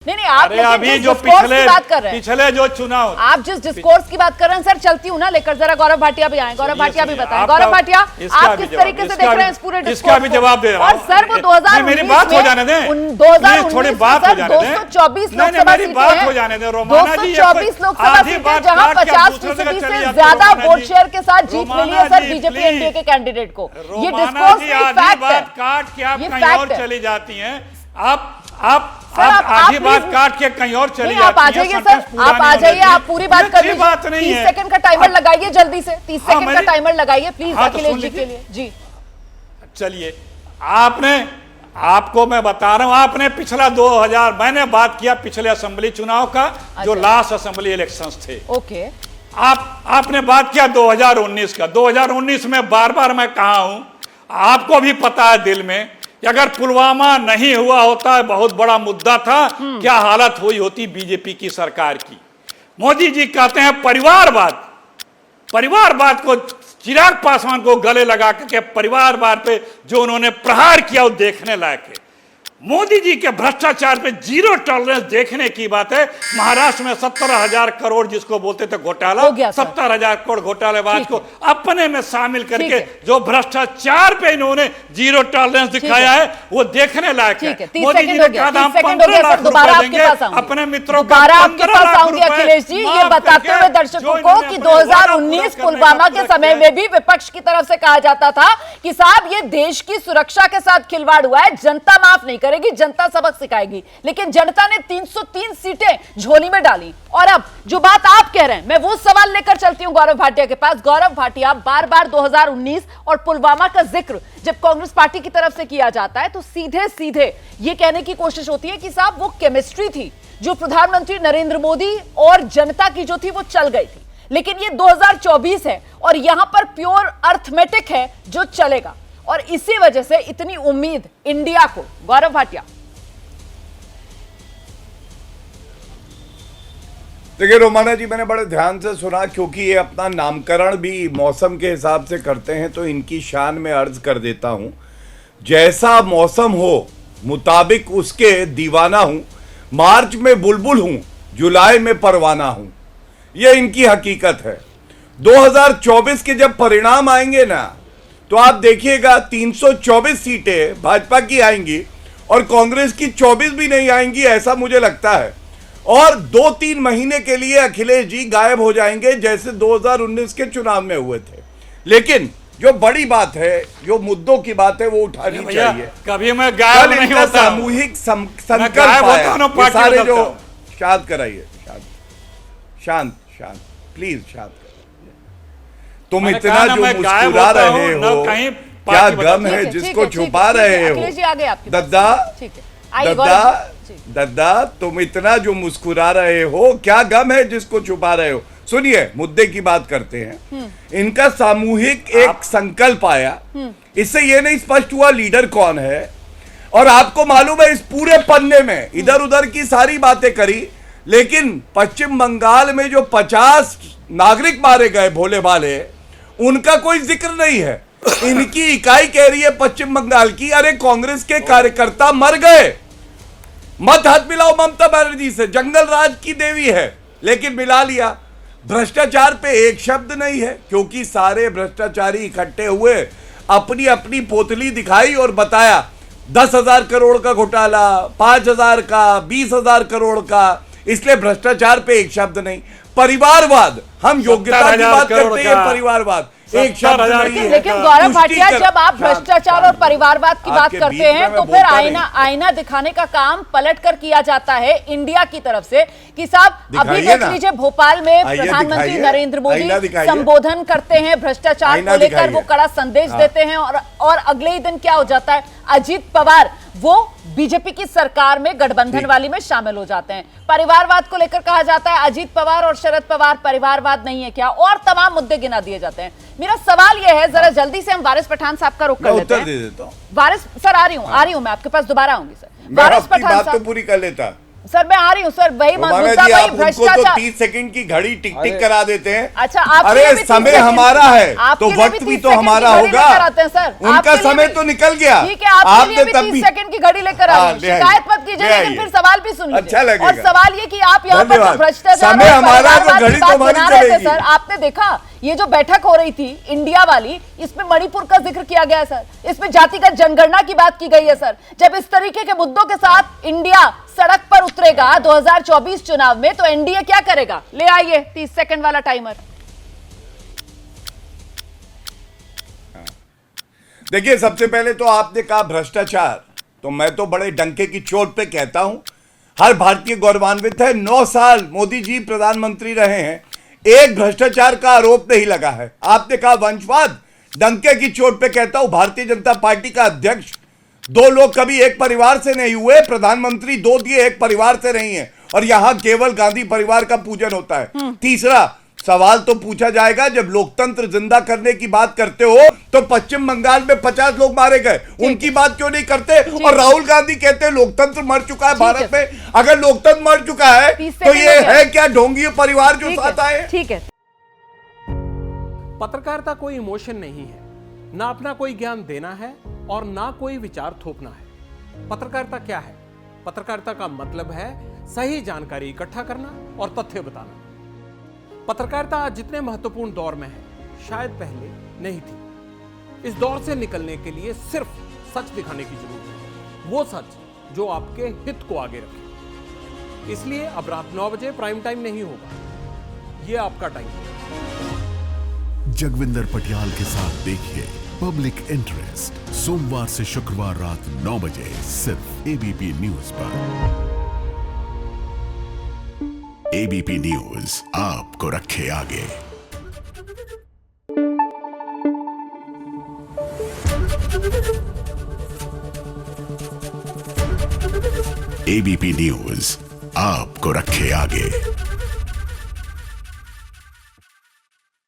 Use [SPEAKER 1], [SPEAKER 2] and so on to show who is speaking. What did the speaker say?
[SPEAKER 1] नहीं आप
[SPEAKER 2] अभी जो पिछले जो चुनाव,
[SPEAKER 1] आप जिस डिस्कोर्स की बात कर रहे हैं सर, चलती हूँ ना लेकर, जरा गौरव भाटिया भी आए। गौरव भाटिया भी बताएं। गौरव भाटिया, आप किस तरीके से देख रहे हैं इस पूरे डिस्कोर्स को?
[SPEAKER 2] इसका भी जवाब दे रहा हूं।
[SPEAKER 1] और सर वो 2019
[SPEAKER 2] मेरी बात हो जाने दें,
[SPEAKER 1] 2019
[SPEAKER 2] थोड़ी बात हो जाने दें,
[SPEAKER 1] 224 लोकसभा सीटें हैं, 224 लोकसभा सीटें जहां 50% से ज्यादा वोट शेयर के साथ जीत मिली है सर बीजेपी एनडीए के कैंडिडेट को। ये डिस्कोर्स में फैक्ट है,
[SPEAKER 2] काट के आप
[SPEAKER 1] ये
[SPEAKER 2] कहीं और
[SPEAKER 1] फैक्ट है।
[SPEAKER 2] चली जाती हैं। आप आधी बात काट के कहीं और चली जाती हैं।
[SPEAKER 1] आप आ जाइए सर, आप आ जाइए, आप पूरी बात कर लीजिए। 30 सेकंड का टाइमर लगाइए जल्दी से, 30 सेकंड का टाइमर लगाइए प्लीज अखिलेश जी के लिए। जी
[SPEAKER 2] चलिए, आपको मैं बता रहा हूं, आपने पिछला 2000 मैंने बात किया पिछले असेंबली चुनाव का, जो लास्ट असेंबली इलेक्शंस थे।
[SPEAKER 1] ओके,
[SPEAKER 2] आपने बात किया 2019 का। 2019 में बार बार मैं कहा हूं, आपको भी पता है दिल में, कि अगर पुलवामा नहीं हुआ होता, बहुत बड़ा मुद्दा था, क्या हालत हुई होती बीजेपी की सरकार की। मोदी जी कहते हैं परिवारवाद को, चिराग पासवान को गले लगा के परिवारवाद पे जो उन्होंने प्रहार किया वो देखने लायक है। मोदी जी के भ्रष्टाचार पे जीरो टॉलरेंस देखने की बात है। महाराष्ट्र में 17,000 करोड़ जिसको बोलते थे घोटाला, 70,000 करोड़ घोटालेबाज को अपने में शामिल करके जो भ्रष्टाचार पे इन्होंने जीरो टॉलरेंस दिखाया है वो देखने लायक है। मोदी जी ने कहा हम 15 लाख रुपए देंगे अपने मित्रों को।
[SPEAKER 1] अखिलेश जी, ये बताते हुए दर्शकों को कि 2019 पुलवामा के समय में भी विपक्ष की तरफ से कहा जाता था कि साहब ये देश की सुरक्षा के साथ खिलवाड़ हुआ है, जनता माफ नहीं करेगी, जनता सबक सिखाएगी। लेकिन जनता ने 303 सीटें झोली में डाली। और अब जो बात आप कह रहे हैं, मैं वो सवाल लेकर चलती हूं गौरव भाटिया के पास। गौरव भाटिया, बार बार 2019 और पुलवामा का जिक्र जब कांग्रेस पार्टी की तरफ से किया जाता है तो सीधे सीधे ये कहने की कोशिश होती है कि साहब वो केमिस्ट्री थी जो प्रधानमंत्री नरेंद्र मोदी और जनता की जो थी वो चल गई थी। लेकिन ये 2024 है और यहां पर प्योर अर्थमेटिक है जो चलेगा, और इसी वजह से इतनी उम्मीद इंडिया को। गौरव भाटिया,
[SPEAKER 3] देखिए रोमाना जी, मैंने बड़े ध्यान से सुना, क्योंकि ये अपना नामकरण भी मौसम के हिसाब से करते हैं, तो इनकी शान में अर्ज कर देता हूं, जैसा मौसम हो मुताबिक उसके दीवाना हूं। मार्च में बुलबुल हूं, जुलाई में परवाना हूं, ये इनकी हकीकत है। 2024 के जब परिणाम आएंगे ना, तो आप देखिएगा 324 सीटें भाजपा की आएंगी और कांग्रेस की 24 भी नहीं आएंगी, ऐसा मुझे लगता है। और 2-3 महीने के लिए अखिलेश जी गायब हो जाएंगे, जैसे 2019 के चुनाव में हुए थे। लेकिन जो बड़ी बात है, जो मुद्दों की बात है, वो उठानी चाहिए।
[SPEAKER 2] कभी मैं गायब नहीं होता,
[SPEAKER 3] सामूहिक संकल्प आया। सारे जो शांत कराइए, शांत प्लीज शांत। तुम इतना जो मुस्कुरा रहे हो, क्या गम है जिसको छुपा रहे हो? दद्दा, तुम इतना जो मुस्कुरा रहे हो, क्या गम है जिसको छुपा रहे हो? सुनिए, मुद्दे की बात करते हैं। इनका सामूहिक एक संकल्प आया, इससे ये नहीं स्पष्ट हुआ लीडर कौन है। और आपको मालूम है, इस पूरे पन्ने में इधर उधर की सारी बातें करी, लेकिन पश्चिम बंगाल में जो 50 नागरिक मारे गए भोले भाले, उनका कोई जिक्र नहीं है। इनकी इकाई कह रही है पश्चिम बंगाल की, अरे कांग्रेस के कार्यकर्ता मर गए, मत हाथ मिलाओ ममता बनर्जी से, जंगल राज की देवी है। लेकिन मिला लिया। भ्रष्टाचार पे एक शब्द नहीं है, क्योंकि सारे भ्रष्टाचारी इकट्ठे हुए, अपनी अपनी पोतली दिखाई और बताया 10,000 करोड़ का घोटाला, 5,000 का, 20,000 करोड़ का। इसलिए भ्रष्टाचार पे एक शब्द नहीं। परिवारवाद, हम योग्यता की बात करते हैं, परिवारवाद एक शब्द नहीं है।
[SPEAKER 1] लेकिन गौरव भाटिया, जब आप भ्रष्टाचार और परिवारवाद की बात करते हैं तो फिर आईना दिखाने का काम पलट कर किया जाता है इंडिया की तरफ से कि साहब अभी देख लीजिए, भोपाल में प्रधानमंत्री नरेंद्र मोदी संबोधन करते हैं, भ्रष्टाचार को लेकर वो कड़ा संदेश देते हैं, और अगले ही दिन क्या हो जाता है, अजीत पवार वो बीजेपी की सरकार में गठबंधन वाली में शामिल हो जाते हैं। परिवारवाद को लेकर कहा जाता है अजीत पवार और शरद पवार परिवारवाद नहीं है क्या, और तमाम मुद्दे गिना दिए जाते हैं। मेरा सवाल यह है, जरा जल्दी से हम वारिस पठान साहब का रुख कर लेते हैं। वारिस सर, आ रही हूं मैं आपके पास, दोबारा आऊंगी सर। वारिस पठान
[SPEAKER 3] साहब, पूरी कर लेता।
[SPEAKER 1] सर मैं आ रही हूँ सर, वही
[SPEAKER 3] रोमाना
[SPEAKER 1] मुद्दा
[SPEAKER 3] जी,
[SPEAKER 1] वही
[SPEAKER 3] आप उनको तो
[SPEAKER 1] भ्रष्टाचार।
[SPEAKER 3] 30 सेकंड की घड़ी टिक टिक करा देते हैं।
[SPEAKER 1] अच्छा, आपके
[SPEAKER 3] अरे
[SPEAKER 1] लिए भी 30
[SPEAKER 3] समय
[SPEAKER 1] सेकंड
[SPEAKER 3] हमारा है
[SPEAKER 1] आपके
[SPEAKER 3] तो
[SPEAKER 1] लिए
[SPEAKER 3] वक्त भी
[SPEAKER 1] 30
[SPEAKER 3] तो
[SPEAKER 1] सेकंड
[SPEAKER 3] हमारा
[SPEAKER 1] की घड़ी
[SPEAKER 3] होगा।
[SPEAKER 1] लेकर आते हैं सर,
[SPEAKER 3] उनका
[SPEAKER 1] आपके लिए
[SPEAKER 3] समय
[SPEAKER 1] भी-
[SPEAKER 3] तो निकल गया।
[SPEAKER 1] ठीक है, आपके लिए भी 30
[SPEAKER 3] भी
[SPEAKER 1] सेकंड की घड़ी लेकर
[SPEAKER 3] हाँ,
[SPEAKER 1] आ रही
[SPEAKER 3] ले आइए,
[SPEAKER 1] शिकायत मत कीजिए,
[SPEAKER 3] ले
[SPEAKER 1] लेकिन
[SPEAKER 3] आइए।
[SPEAKER 1] फिर सवाल भी सुन लीजिए।
[SPEAKER 3] अच्छा लगेगा।
[SPEAKER 1] और सवाल ये कि आप यहाँ पर जो
[SPEAKER 3] धन्यवाद।
[SPEAKER 1] भ्रष्टाचार
[SPEAKER 3] समय
[SPEAKER 1] और
[SPEAKER 3] हमारा तो
[SPEAKER 1] परिवारवाद की
[SPEAKER 3] घड़ी
[SPEAKER 1] बात
[SPEAKER 3] तो हमारी
[SPEAKER 1] बना रहे थे
[SPEAKER 3] चलेगी।
[SPEAKER 1] सर, आपने देखा ये जो बैठक हो रही थी इंडिया वाली, इसमें मणिपुर का जिक्र किया गया है सर, इसमें जातिगत जनगणना की बात की गई है सर। जब इस तरीके के मुद्दों के साथ इंडिया सड़क पर उतरेगा 2024 चुनाव में, तो एनडीए क्या करेगा? ले आइए 30 सेकंड वाला टाइमर।
[SPEAKER 3] देखिए, सबसे पहले तो आपने कहा भ्रष्टाचार, तो मैं तो बड़े डंके की चोट पे कहता हूं, हर भारतीय गौरवान्वित है। 9 साल मोदी जी प्रधानमंत्री रहे हैं, एक भ्रष्टाचार का आरोप नहीं लगा है। आपने कहा वंशवाद, डंके की चोट पे कहता हूं, भारतीय जनता पार्टी का अध्यक्ष 2 लोग कभी एक परिवार से नहीं हुए, प्रधानमंत्री 2 दिए एक परिवार से नहीं है, और यहां केवल गांधी परिवार का पूजन होता है। तीसरा सवाल तो पूछा जाएगा, जब लोकतंत्र जिंदा करने की बात करते हो तो पश्चिम बंगाल में 50 लोग मारे गए, उनकी बात क्यों नहीं करते? और राहुल गांधी कहते हैं लोकतंत्र मर चुका है भारत में। अगर लोकतंत्र मर चुका है तो ये है क्या ढोंगी परिवार जो साथ आए?
[SPEAKER 1] ठीक है।
[SPEAKER 4] पत्रकारिता कोई इमोशन नहीं है, ना अपना कोई ज्ञान देना है और ना कोई विचार थोपना है। पत्रकारिता क्या है? पत्रकारिता का मतलब है सही जानकारी इकट्ठा करना और तथ्य बताना। पत्रकारिता आज जितने महत्वपूर्ण दौर में है, शायद पहले नहीं थी। इस दौर से निकलने के लिए सिर्फ सच दिखाने की जरूरत है, वो सच जो आपके हित को आगे रखे। इसलिए अब रात 9 बजे प्राइम टाइम नहीं होगा, ये आपका टाइम है।
[SPEAKER 5] जगविंदर पटियाल के साथ देखिए पब्लिक इंटरेस्ट, सोमवार से शुक्रवार रात 9 बजे सिर्फ एबीपी न्यूज पर। एबीपी न्यूज आपको रखे आगे। एबीपी न्यूज आपको रखे आगे।